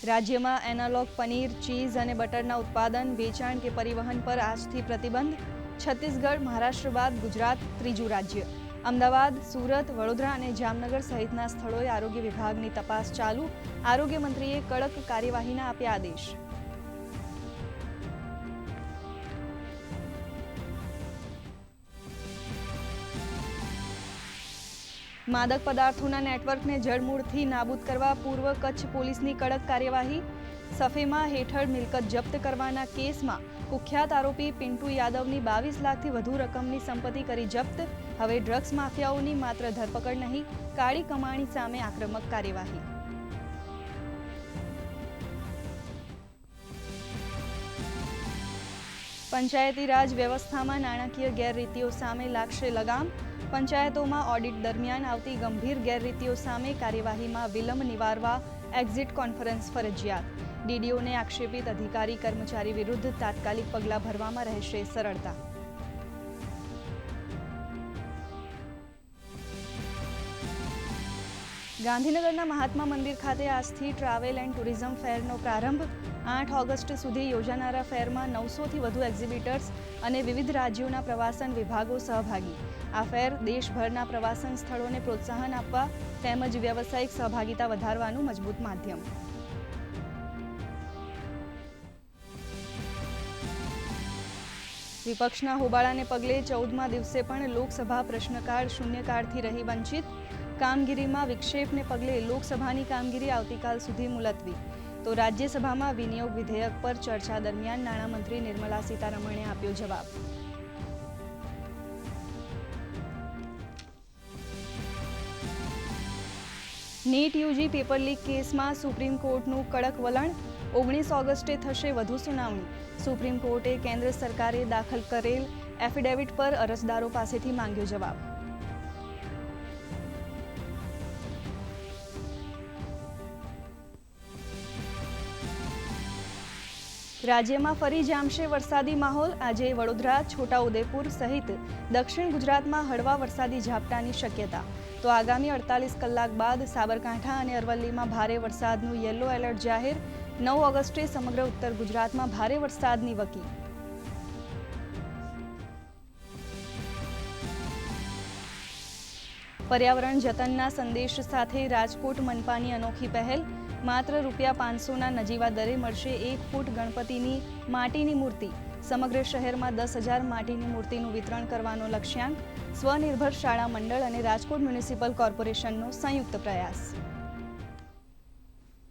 રાજ્યમાં analogue paneer, cheese અને બટરના ઉત્પાદન, વેચાણ કે પરિવહન પર આજથી પ્રતિબંધ. છત્તીસગઢ, મહારાષ્ટ્ર બાદ ગુજરાત ત્રીજું રાજ્ય. અમદાવાદ, સુરત, વડોદરા અને જામનગર સહિતના સ્થળોએ આરોગ્ય વિભાગની તપાસ ચાલુ. આરોગ્ય મંત્રીએ કડક કાર્યવાહીના આપ્યા આદેશ. માદક પદાર્થોના નેટવર્કને જડમૂળથી નાબૂદ કરવા પૂર્વ કચ્છ પોલીસની કડક કાર્યવાહી. સફેમા હેઠળ મિલકત જપ્ત કરવાના કેસમાં કુખ્યાત આરોપી પિન્ટુ યાદવની 22 લાખથી વધુ રકમની સંપત્તિ કરી જપ્ત. હવે ડ્રગ્સ માફિયાઓની માત્ર ધરપકડ નહીં, કાળી કમાણી સામે આક્રમક કાર્યવાહી. પંચાયતી રાજ વ્યવસ્થામાં નાણાકીય ગેરરીતિઓ સામે લાગશે લગામ. પંચાયતોમાં ઓડિટ દરમિયાન આવતી ગંભીર ગેરરીતિઓ સામે કાર્યવાહીમાં વિલંબ નિવારવા એક્ઝિટ કોન્ફરન્સ ફરજિયાત. ડીડીઓને આક્ષેપિત અધિકારી કર્મચારી વિરુદ્ધ તાત્કાલિક પગલાં ભરવામાં રહેશે સરળતા. ગાંધીનગરના મહાત્મા મંદિર ખાતે આજથી ટ્રાવેલ એન્ડ ટુરિઝમ ફેરનો પ્રારંભ. 8 ઓગસ્ટ સુધી યોજાનારા ફેરમાં 900થી વધુ એક્ઝિબિટર્સ અને વિવિધ રાજ્યોના પ્રવાસન વિભાગો સહભાગી. આ ફેર દેશભરના પ્રવાસન સ્થળોને પ્રોત્સાહન આપવા તેમજ વ્યવસાયિક સહભાગિતા વધારવાનું મજબૂત માધ્યમ. વિપક્ષના હોબાળાને પગલે 14મા દિવસે પણ લોકસભા પ્રશ્નકાળ શૂન્યકાળથી રહી વંચિત. કામગીરીમાં વિક્ષેપને પગલે લોકસભાની કામગીરી આવતીકાલ સુધી મુલતવી. તો રાજ્યસભામાં વિનિયોગ વિધેયક પર ચર્ચા દરમિયાન નાણામંત્રી નિર્મલા સીતારમણે આપ્યો જવાબ. નીટ યુજી પેપર લીક કેસમાં સુપ્રીમ કોર્ટનું કડક વલણ. 19 ઓગસ્ટે થશે વધુ સુનાવણી. સુપ્રીમ કોર્ટે કેન્દ્ર સરકારે દાખલ કરેલ એફિડેવિટ પર અરજદારો પાસેથી માંગ્યો જવાબ. રાજ્યમાં ફરી જામશે વરસાદી માહોલ. આજે વડોદરા, છોટાઉદેપુર સહિત દક્ષિણ ગુજરાતમાં હળવા વરસાદી ઝાપટાની શક્યતા. તો આગામી 48 કલાક બાદ સાબરકાંઠા અને અરવલ્લીમાં ભારે વરસાદનું યલો એલર્ટ જાહેર. 9 ઓગસ્ટે સમગ્ર ઉત્તર ગુજરાતમાં ભારે વરસાદની વકી. પર્યાવરણ જતનના સંદેશ સાથે રાજકોટ મનપાની અનોખી પહેલ. માત્ર ₹500ના નજીવા દરે મળશે 1 ફૂટ ગણપતિની માટીની મૂર્તિ. સમગ્ર શહેરમાં 10,000 માટીની મૂર્તિનું વિતરણ કરવાનો લક્ષ્યાંક. સ્વનિર્ભર શાળા મંડળ અને રાજકોટ મ્યુનિસિપલ કોર્પોરેશનનો સંયુક્ત પ્રયાસ.